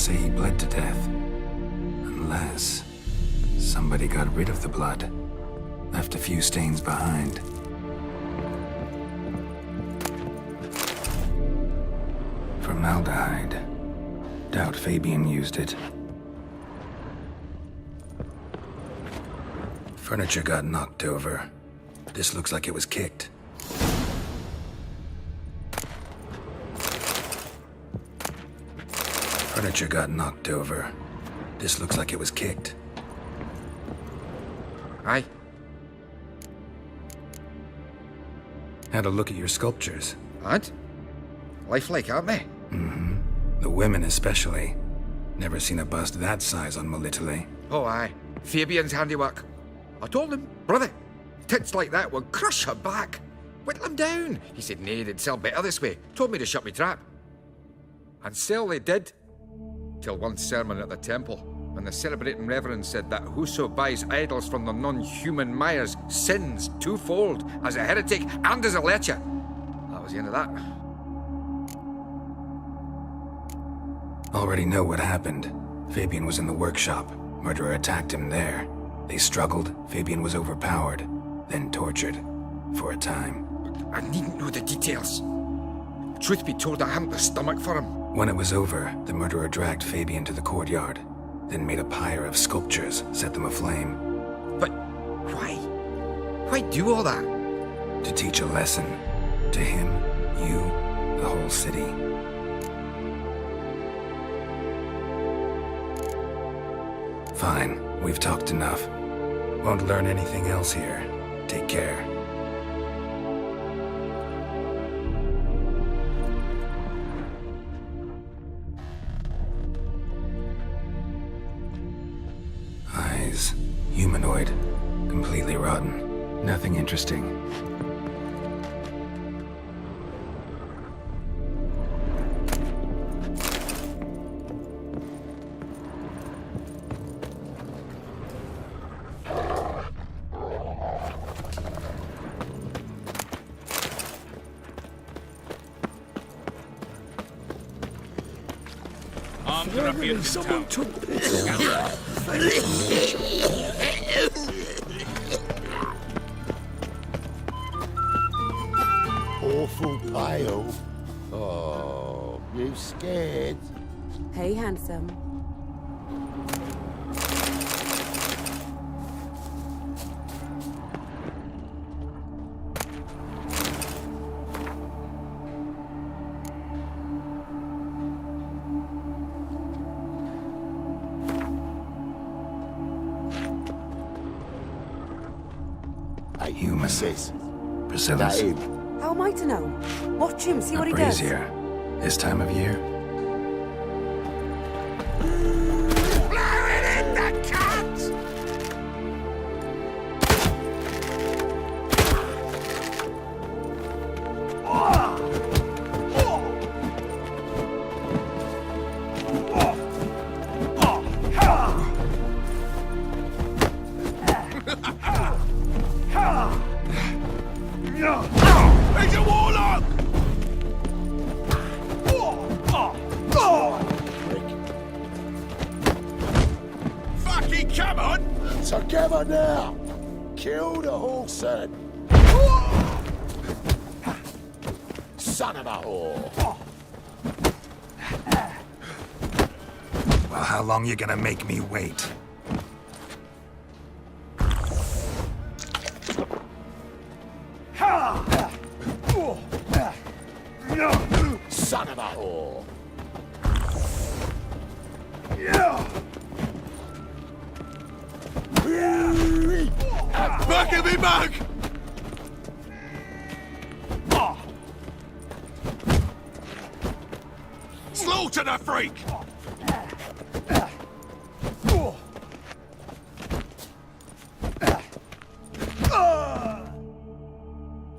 say he bled to death. Unless somebody got rid of the blood. Left a few stains behind. Formaldehyde. Doubt Fabian used it. Furniture got knocked over. This looks like it was kicked. Furniture got knocked over. This looks like it was kicked. Aye. Had a look at your sculptures. And? Lifelike, aren't they? Mm-hmm. The women especially. Never seen a bust that size on Melitele. Oh, aye. Fabian's handiwork. I told him, brother, tits like that would crush her back. Whittle him down. He said, nay, they'd sell better this way. Told me to shut me trap. And sell they did. Till one sermon at the temple, when the celebrating reverend said that whoso buys idols from the non-human Myers sins twofold, as a heretic and as a lecher. That was the end of that. Already know what happened. Fabian was in the workshop. Murderer attacked him there. They struggled. Fabian was overpowered, then tortured. For a time. I needn't know the details. Truth be told, I hadn't the stomach for him. When it was over, the murderer dragged Fabian to the courtyard, then made a pyre of sculptures, set them aflame. But why? Why do all that? To teach a lesson. To him, you, the whole city. Fine, we've talked enough. Won't learn anything else here. Take care. Eyes. Humanoid. Completely rotten. Nothing interesting. Someone took this. Awful pale. Oh, you scared? Hey, handsome. Sis. Priscilla's. How am I to know? Watch him, see what he does. Brazier. This time of year. Blow it in the cat! He's a warlock! Fucking come on! Together now! Kill the horse and... Son of a whore! Well, how long you gonna make me wait? Son of a whore! Back at me, back! Slaughter the freak!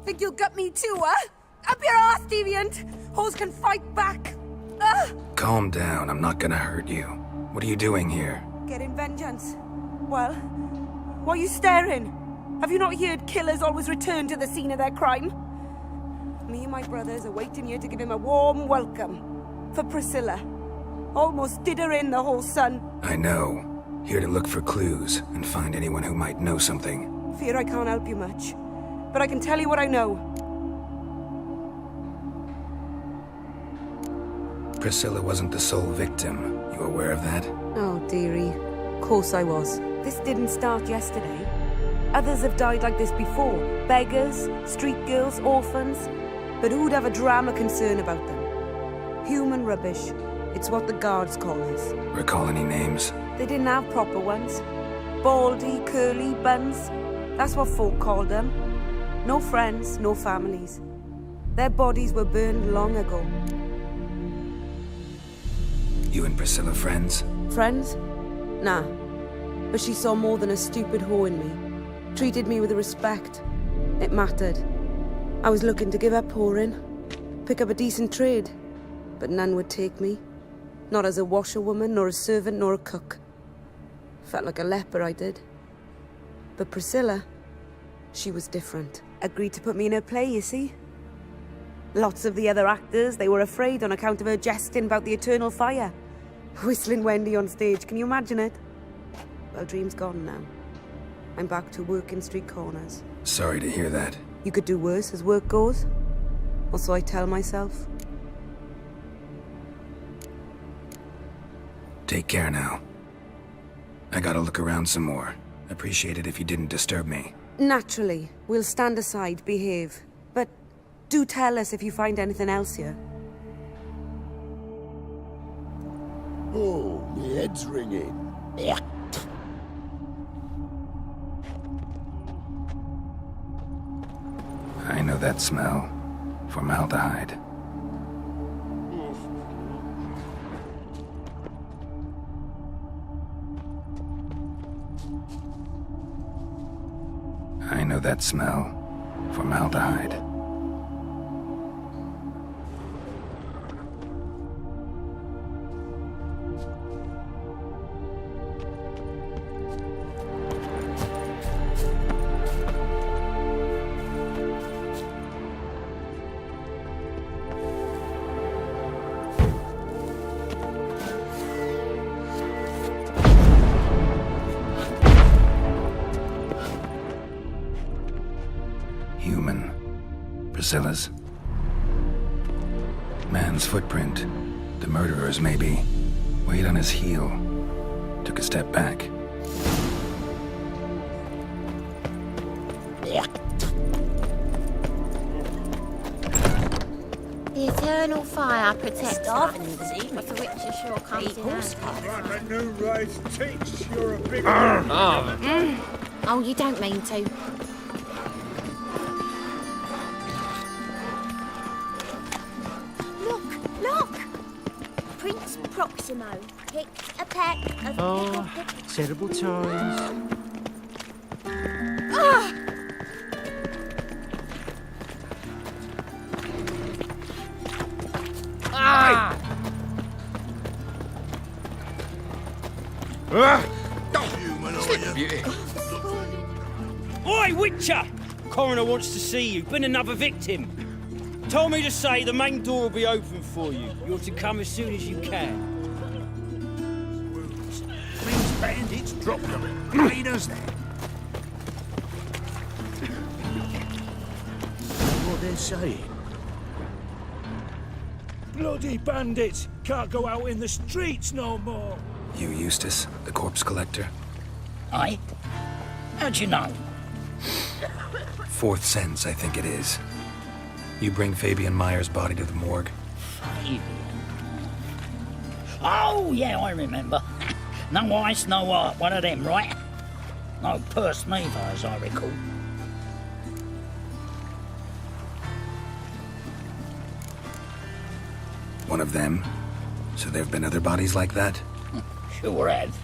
Think you'll gut me too, huh? Up your ass, deviant! Hoes can fight back! Calm down, I'm not gonna hurt you. What are you doing here? Getting vengeance. Well, why are you staring? Have you not heard killers always return to the scene of their crime? Me and my brothers are waiting here to give him a warm welcome. For Priscilla. Almost did her in, the whole son. I know. Here to look for clues and find anyone who might know something. Fear I can't help you much. But I can tell you what I know. Priscilla wasn't the sole victim. You aware of that? Oh, dearie. Of course I was. This didn't start yesterday. Others have died like this before. Beggars, street girls, orphans. But who'd have a drama concern about them? Human rubbish. It's what the guards call us. Recall any names? They didn't have proper ones. Baldy, curly, buns. That's what folk called them. No friends, no families. Their bodies were burned long ago. You and Priscilla friends? Friends? Nah. But she saw more than a stupid hoe in me. Treated me with respect. It mattered. I was looking to give up whoring. Pick up a decent trade. But none would take me. Not as a washerwoman, nor a servant, nor a cook. Felt like a leper, I did. But Priscilla, she was different. Agreed to put me in her play, you see. Lots of the other actors, they were afraid on account of her jesting about the eternal fire. Whistling Wendy on stage, can you imagine it? Well, dream's gone now. I'm back to working street corners. Sorry to hear that. You could do worse as work goes. Or so I tell myself. Take care now. I gotta look around some more. Appreciate it if you didn't disturb me. Naturally, we'll stand aside, behave. But do tell us if you find anything else here. Oh, my head's ringing. Yeah. I know that smell. Formaldehyde. I know that smell. Formaldehyde. Human. Priscilla's. Man's footprint. The murderer's, maybe. Weight on his heel. Took a step back. The eternal fire protects us, but the witcher sure comes in handy. Like a new race teach, you're a big Oh, you don't mean to. Look! Prince Proximo picked a peck of Oh, terrible times. human, are you? Beauty. Oi, Witcher! Coroner wants to see you. Been another victim. Told me to say the main door will be open for you. You're to come as soon as you can. These bandits dropped them. Raiders there. What they're saying? Bloody bandits! Can't go out in the streets no more! You, Eustace, the corpse collector? Aye? How'd you know? Fourth sense, I think it is. You bring Fabian Meyer's body to the morgue. Fabian. Oh, yeah, I remember. No ice, no art, one of them, right? No purse neither, as I recall. One of them? So there have been other bodies like that? Sure have.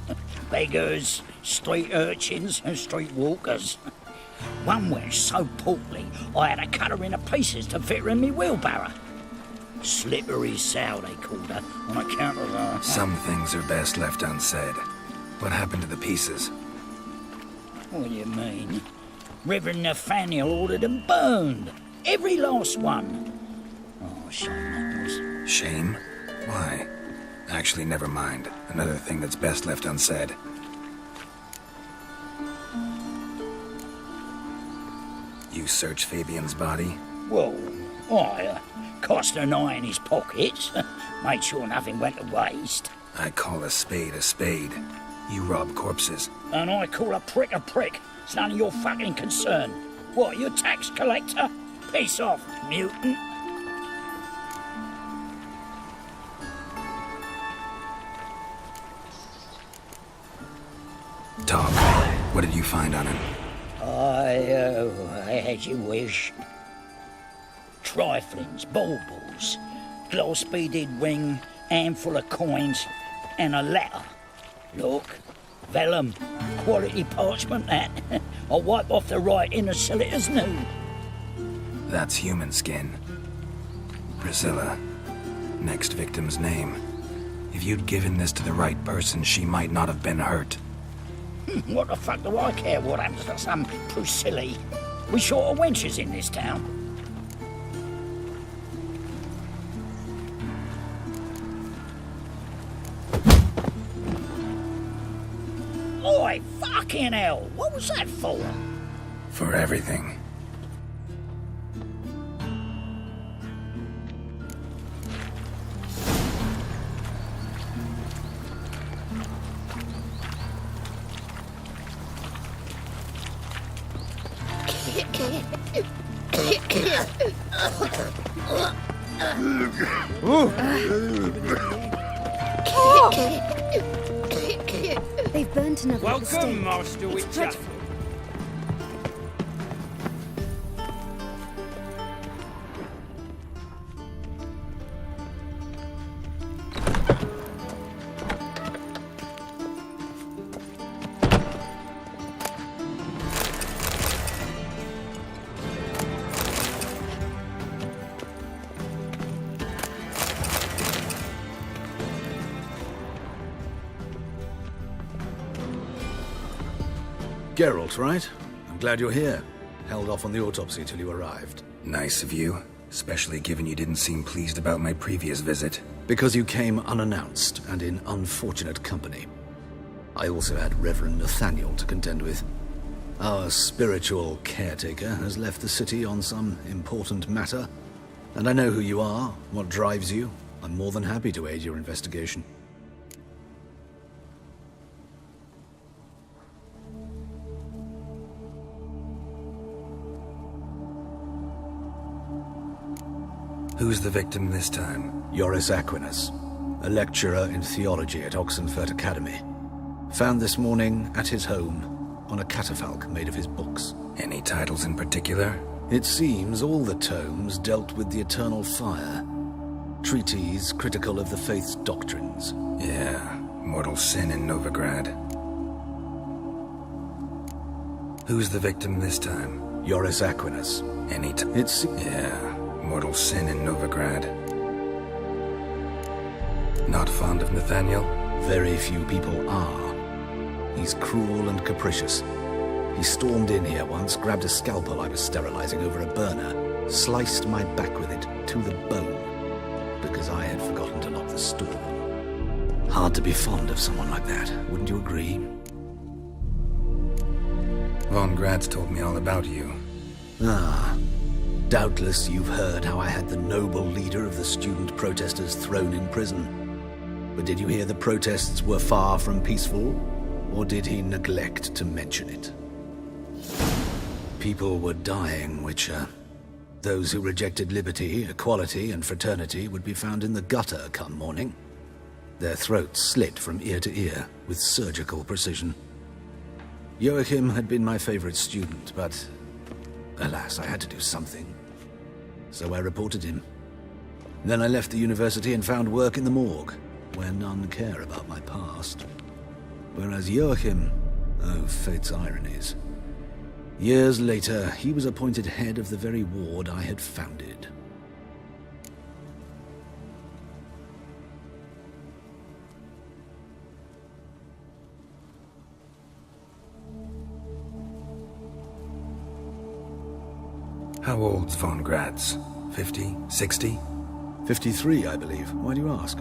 Beggars, street urchins, and street walkers. One went so portly, I had to cut her into pieces to fit her in me wheelbarrow. Slippery sow, they called her, on account of her. Some things are best left unsaid. What happened to the pieces? What do you mean? Reverend Nathaniel ordered them burned. Every last one. Oh, shame that was. Shame? Why? Actually, never mind. Another thing that's best left unsaid. You search Fabian's body? Well, I cast an eye in his pockets, made sure nothing went to waste. I call a spade a spade. You rob corpses. And I call a prick a prick. It's none of your fucking concern. What, you a tax collector? Piss off, mutant. Talk. What did you find on him? As you wish. Triflings, baubles, glass-beaded ring, handful of coins, and a letter. Look, vellum, quality parchment that. I'll wipe off the writing and sell it as new. That's human skin. Priscilla. Next victim's name. If you'd given this to the right person, she might not have been hurt. What the fuck do I care what happens to some Priscilla? We short of wenches in this town. Oi, fucking hell! What was that for? For everything. They've burnt another Welcome, Master Witcher. Geralt, right? I'm glad you're here. Held off on the autopsy till you arrived. Nice of you, especially given you didn't seem pleased about my previous visit. Because you came unannounced and in unfortunate company. I also had Reverend Nathaniel to contend with. Our spiritual caretaker has left the city on some important matter, and I know who you are, what drives you. I'm more than happy to aid your investigation. Who's the victim this time? Joris Aquinas, a lecturer in theology at Oxenfurt Academy. Found this morning at his home on a catafalque made of his books. Any titles in particular? It seems all the tomes dealt with the eternal fire. Treatises critical of the faith's doctrines. Yeah, mortal sin in Novigrad. Who's the victim this time? Joris Aquinas. Yeah, mortal sin in Novigrad. Not fond of Nathaniel? Very few people are. He's cruel and capricious. He stormed in here once, grabbed a scalpel I was sterilizing over a burner, sliced my back with it to the bone, because I had forgotten to lock the store. Hard to be fond of someone like that, wouldn't you agree? Von Gratz told me all about you. Ah. Doubtless you've heard how I had the noble leader of the student protesters thrown in prison. But did you hear the protests were far from peaceful? Or did he neglect to mention it? People were dying, Witcher. Those who rejected liberty, equality, and fraternity would be found in the gutter come morning. Their throats slit from ear to ear with surgical precision. Joachim had been my favorite student, but alas, I had to do something. So I reported him. Then I left the university and found work in the morgue, where none care about my past. Whereas Joachim, oh, fate's ironies. Years later, he was appointed head of the very ward I had founded. How old's Von Gratz? 50? 60? 53, I believe. Why do you ask?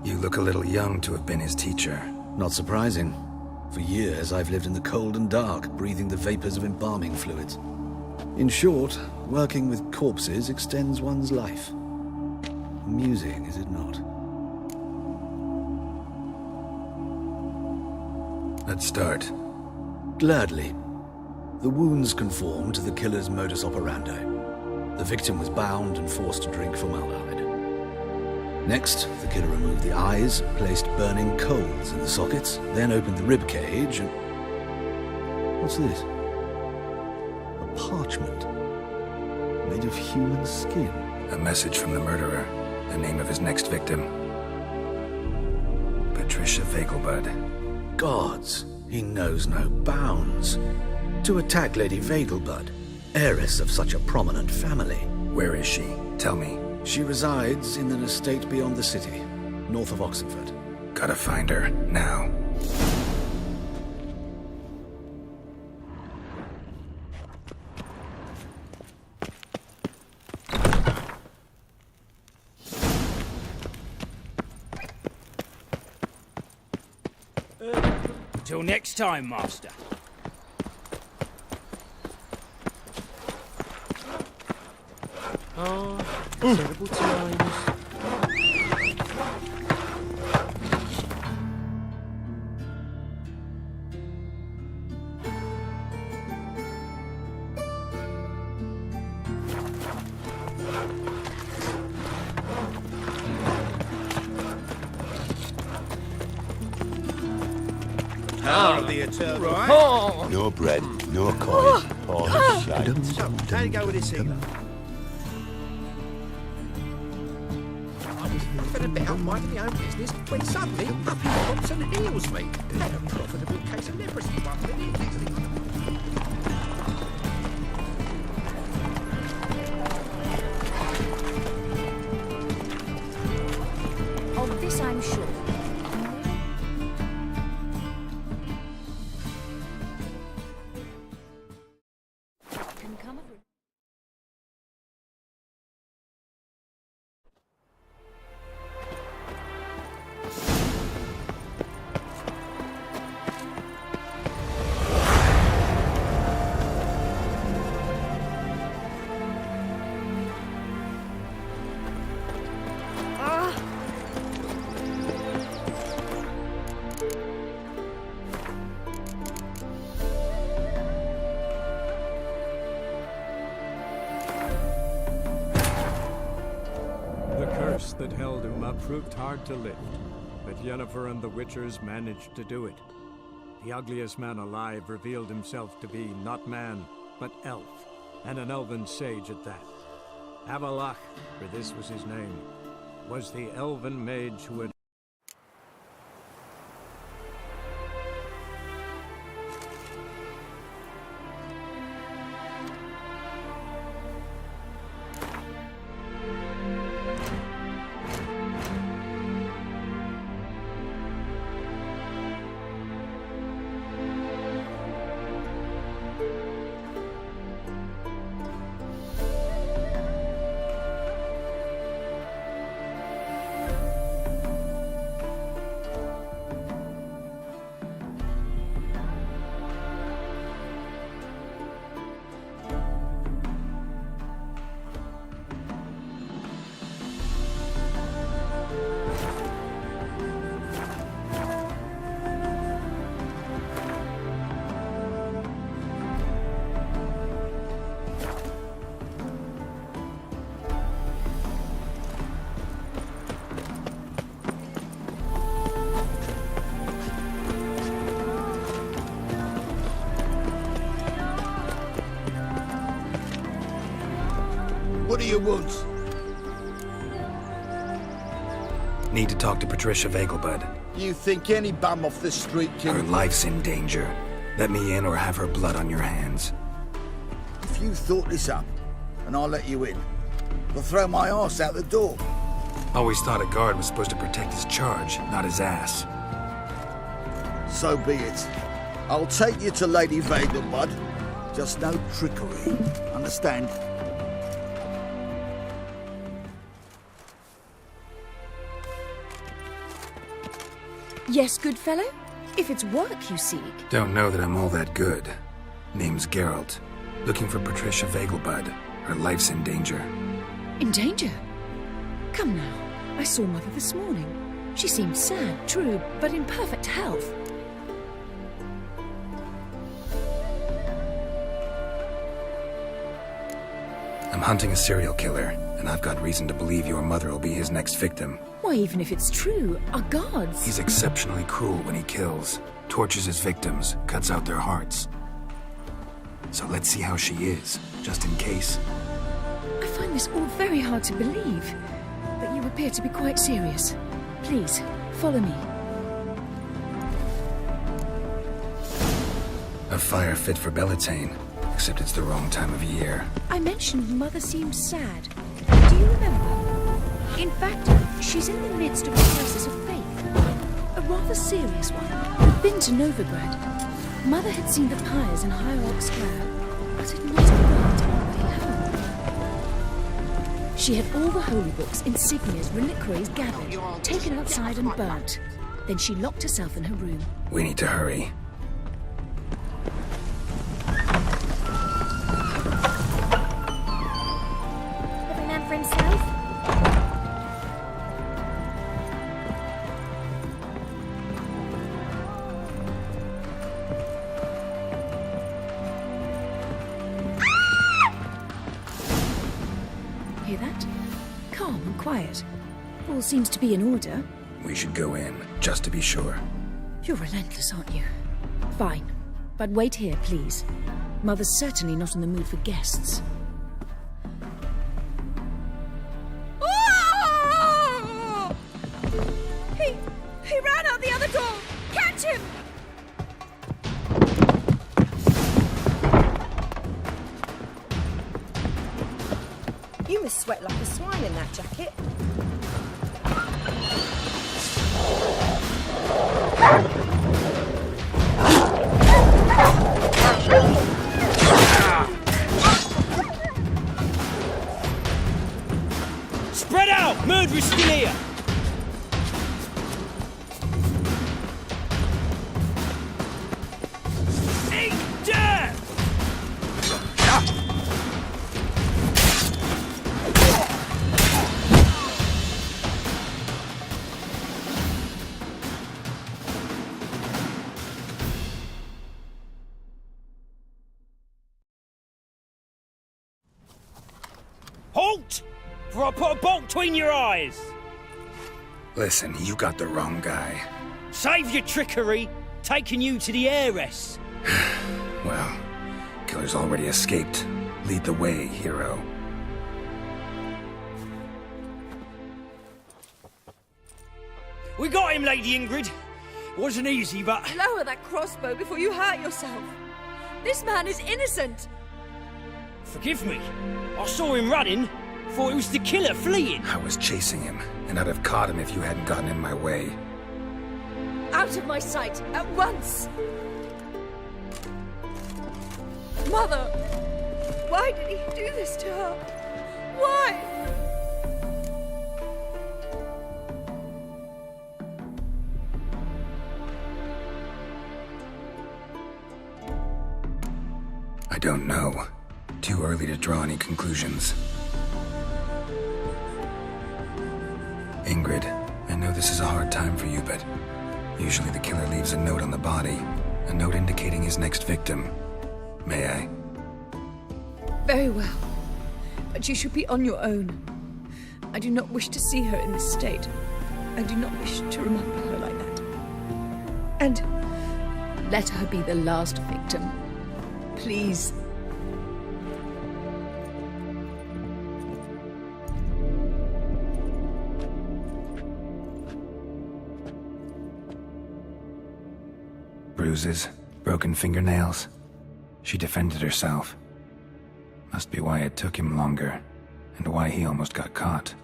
You look a little young to have been his teacher. Not surprising. For years, I've lived in the cold and dark, breathing the vapors of embalming fluids. In short, working with corpses extends one's life. Amusing, is it not? Let's start. Gladly. The wounds conform to the killer's modus operandi. The victim was bound and forced to drink formaldehyde. Next, the killer removed the eyes, placed burning coals in the sockets, then opened the rib cage and... What's this? A parchment. Made of human skin. A message from the murderer. The name of his next victim. Patricia Vegelbud. Gods, he knows no bounds. To attack Lady Vegelbud, heiress of such a prominent family. Where is she? Tell me. She resides in an estate beyond the city, north of Oxenford. Gotta find her, now. Till next time, Master. Terrible times. No bread, no coin, all shite. How you go with this here? Been a bit out minding my own business when suddenly up he pops and heals me. Had a profitable case of leprosy one minute, next thing I know. Of this I'm sure. Can come of The curse that held Uma proved hard to lift, but Yennefer and the Witchers managed to do it. The ugliest man alive revealed himself to be not man, but elf, and an elven sage at that. Avalach, for this was his name, was the elven mage who had What do you want? Need to talk to Patricia Vegelbud. You think any bum off the street Her can... life's in danger. Let me in or have her blood on your hands. If you thought this up, and I'll let you in, I'll throw my arse out the door. Always thought a guard was supposed to protect his charge, not his ass. So be it. I'll take you to Lady Vegelbud. Just no trickery. Understand? Yes, good fellow? If it's work you seek. Don't know that I'm all that good. Name's Geralt. Looking for Patricia Vegelbud. Her life's in danger. In danger? Come now. I saw Mother this morning. She seemed sad, true, but in perfect health. I'm hunting a serial killer, and I've got reason to believe your mother will be his next victim. Why, even if it's true, our gods... He's exceptionally cruel when he kills, tortures his victims, cuts out their hearts. So let's see how she is, just in case. I find this all very hard to believe, but you appear to be quite serious. Please, follow me. A fire fit for Bellatane, except it's the wrong time of year. I mentioned Mother seemed sad. Do you remember? In fact, she's in the midst of a crisis of faith. A rather serious one. We've been to Novigrad. Mother had seen the pyres in Hierarch Square, but had not arrived on the way home. She had all the holy books, insignias, reliquaries gathered, taken outside and burnt. Then she locked herself in her room. We need to hurry. Every man for himself? Hear that? Calm and quiet. All seems to be in order. We should go in, just to be sure. You're relentless, aren't you? Fine. But wait here, please. Mother's certainly not in the mood for guests. He ran out the other door! Catch him! You must sweat like a swine in that jacket. Spread out! Murderer's still here! Eat dirt! Halt! For I put a bolt between your eyes! Listen, you got the wrong guy. Save your trickery! Taking you to the heiress! Well, killer's already escaped. Lead the way, hero. We got him, Lady Ingrid. Wasn't easy, but... Lower that crossbow before you hurt yourself. This man is innocent. Forgive me. I saw him running. Thought it was the killer fleeing. I was chasing him, and I'd have caught him if you hadn't gotten in my way. Out of my sight, at once! Mother! Why did he do this to her? Why? I don't know. Too early to draw any conclusions. Ingrid, I know this is a hard time for you, but usually the killer leaves a note on the body. A note indicating his next victim. May I? Very well. But you should be on your own. I do not wish to see her in this state. I do not wish to remember her like that. And let her be the last victim. Please. Bruises, broken fingernails. She defended herself. Must be why it took him longer, and why he almost got caught.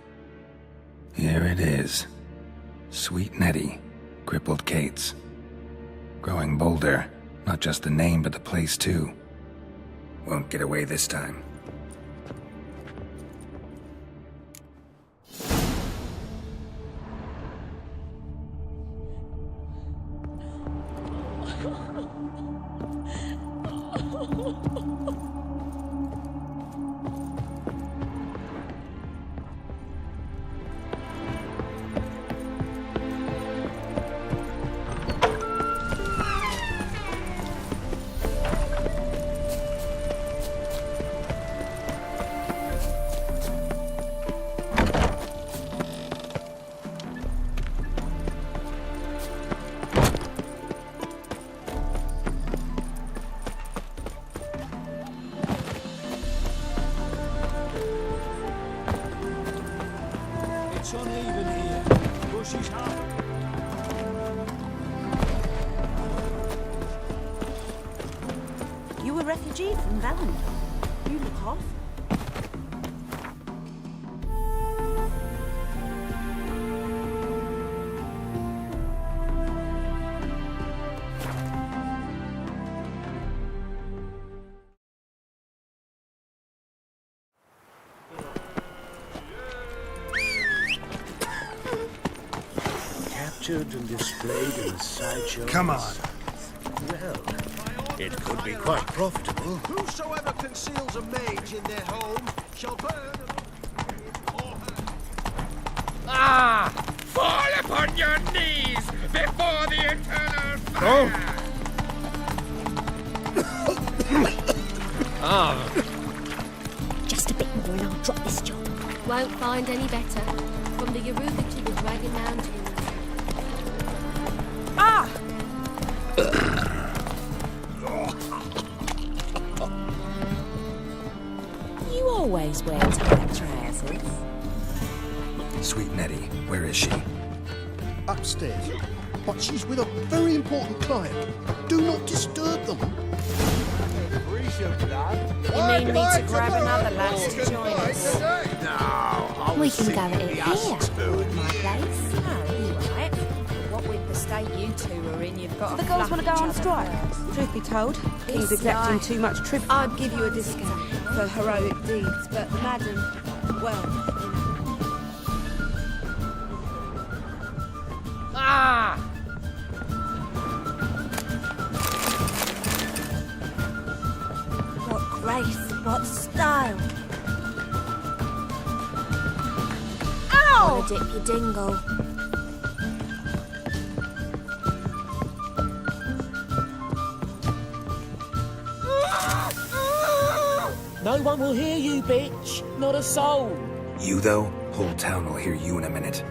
Here it is. Sweet Nettie, crippled Kate's. Growing bolder, not just the name but the place too. Won't get away this time. It's uneven here. Bushes high. You a refugee from Vallon? You look off. Captured and displayed in a sideshow. Come on. Well, it could be quite profitable. Whosoever conceals a mage in their home shall burn. Ah! Fall upon your knees before the eternal fire! Just a bit more and I'll drop this job. Won't find any better. From the Yoruba to the Dragon Mountains. You always wear tight trousers. Sweet Nettie, where is she? Upstairs. But she's with a very important client. Do not disturb them. You need me to grab another lass to join us? We can go at it here. My place? Oh, you right. What with the state you two are in, you've got The girls want to go on strike. Truth be told, King's exacting night. too much tribute. I'd give you a discount for heroic deeds, but madam, well, Ah! What grace, what style. Ow! Wanna dip your dingle. No one will hear you, bitch. Not a soul. You, though? Whole town will hear you in a minute.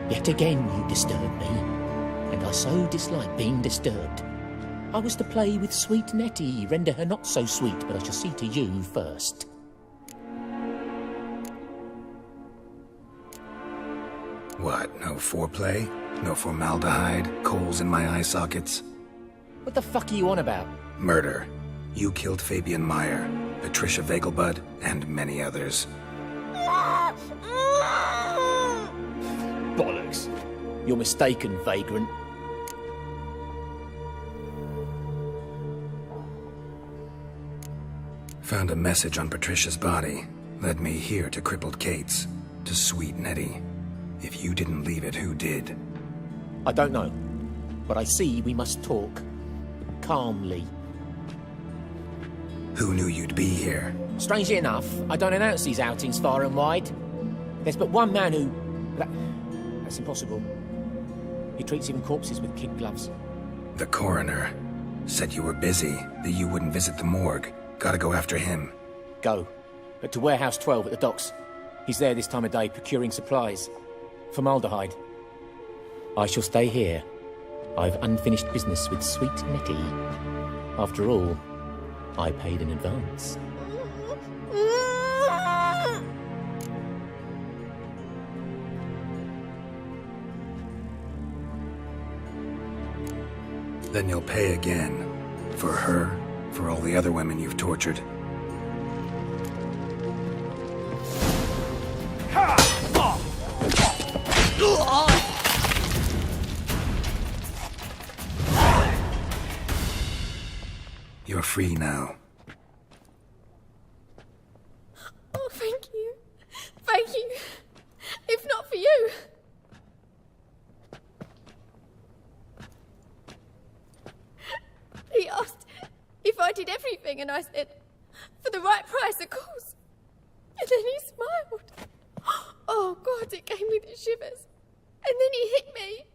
Yet again you disturb me, and I so dislike being disturbed. I was to play with sweet Nettie, render her not so sweet, but I shall see to you first. What, no foreplay? No formaldehyde? Coals in my eye sockets? What the fuck are you on about? Murder. You killed Fabian Meyer, Patricia Vegelbud, and many others. Bollocks. You're mistaken, vagrant. Found a message on Patricia's body. Led me here to crippled Kate's. To sweet Nettie. If you didn't leave it, who did? I don't know, but I see we must talk. Calmly. Who knew you'd be here? Strangely enough, I don't announce these outings far and wide. There's but one man who... That's impossible. He treats even corpses with kid gloves. The coroner. Said you were busy, that you wouldn't visit the morgue. Gotta go after him. Go. But to Warehouse 12 at the docks. He's there this time of day procuring supplies. Formaldehyde. I shall stay here. I've unfinished business with sweet Nettie. After all, I paid in advance. Then you'll pay again. For her, for all the other women you've tortured. You're free now. Oh, thank you. Thank you. If not for you. everything, and I said, for the right price, of course. And then he smiled. Oh, God, it gave me the shivers. And then he hit me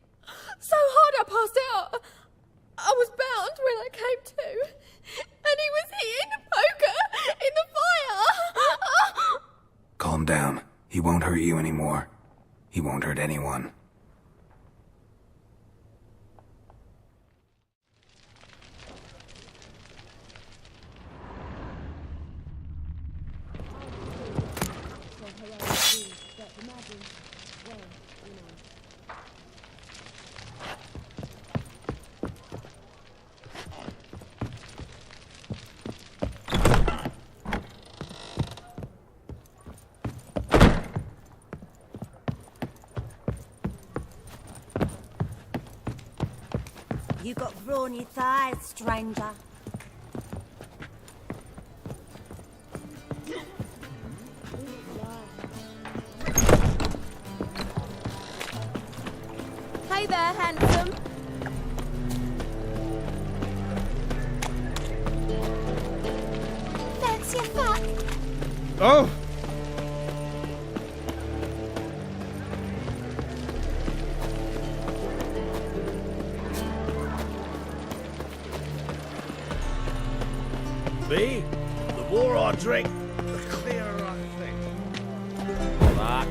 so hard I passed out. I was bound when I came to. And he was hitting the poker in the fire. Calm down. He won't hurt you anymore. He won't hurt anyone. You got brawny thighs, stranger. Hey there, handsome. Fancy a fuck? Oh! Me? The more I drink, the clearer I think. Fuck.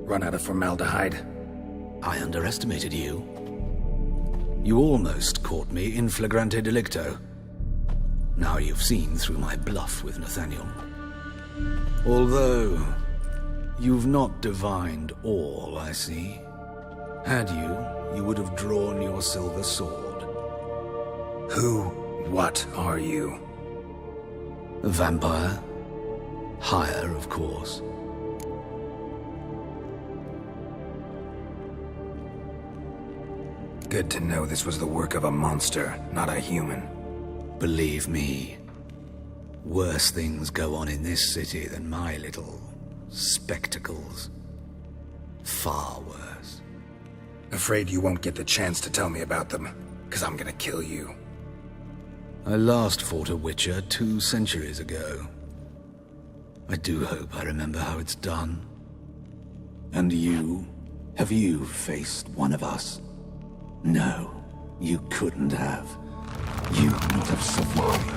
Run out of formaldehyde. I underestimated you. You almost caught me in flagrante delicto. Now you've seen through my bluff with Nathaniel. Although, you've not divined all, I see. Had you, you would have drawn your silver sword. Who, what are you? A vampire? Higher, of course. Good to know this was the work of a monster, not a human. Believe me, worse things go on in this city than my little spectacles. Far worse. Afraid you won't get the chance to tell me about them, because I'm gonna kill you. I last fought a Witcher 2 centuries ago. I do hope I remember how it's done. And you? Have you faced one of us? No, you couldn't have. You would not have survived.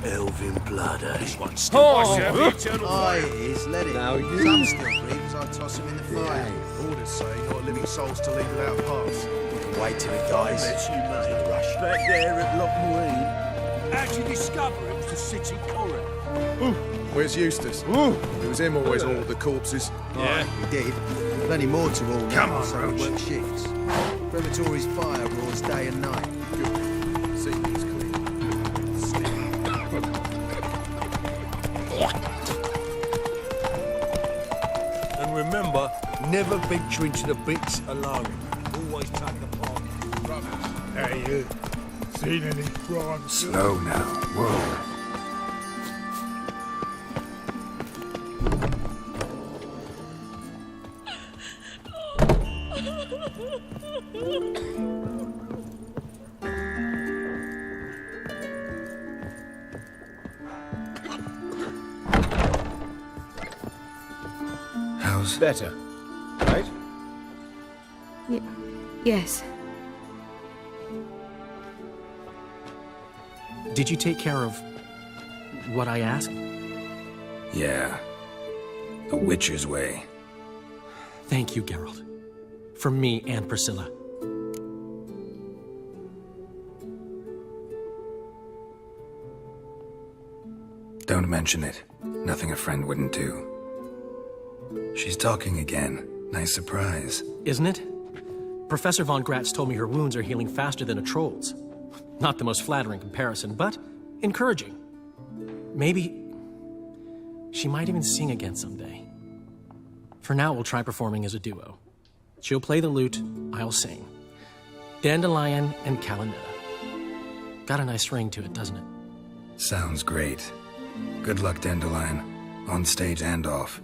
Elven blood, eh? This one's still Aye, it is. Let it. Some still breathe as I toss him in the fire. Orders say not living souls to leave without a pass. We can wait till he dies. Bet you made. Rush back there at Lochmarine. How'd you discover it was the city coroner? Where's Eustace? It was him always ordered the corpses. Yeah, he did. Plenty more to all now, Come on, so we Roach. work shifts. Crematory's fire roars day and night. Good. Seating's clean. And remember, never venture into the bits alone. Always take a partner. Brothers. Hey, you. Seen any crime? Slow now. Whoa. How's... Better, right? Yes. Did you take care of what I asked? Yeah. The Witcher's way. Thank you, Geralt. From me and Priscilla. Don't mention it. Nothing a friend wouldn't do. She's talking again. Nice surprise. Isn't it? Professor von Gratz told me her wounds are healing faster than a troll's. Not the most flattering comparison, but encouraging. Maybe she might even sing again someday. For now, we'll try performing as a duo. She'll play the lute, I'll sing. Dandelion and Calinetta. Got a nice ring to it, doesn't it? Sounds great. Good luck, Dandelion. On stage and off.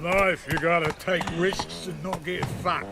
Life, you gotta take risks and not get fucked.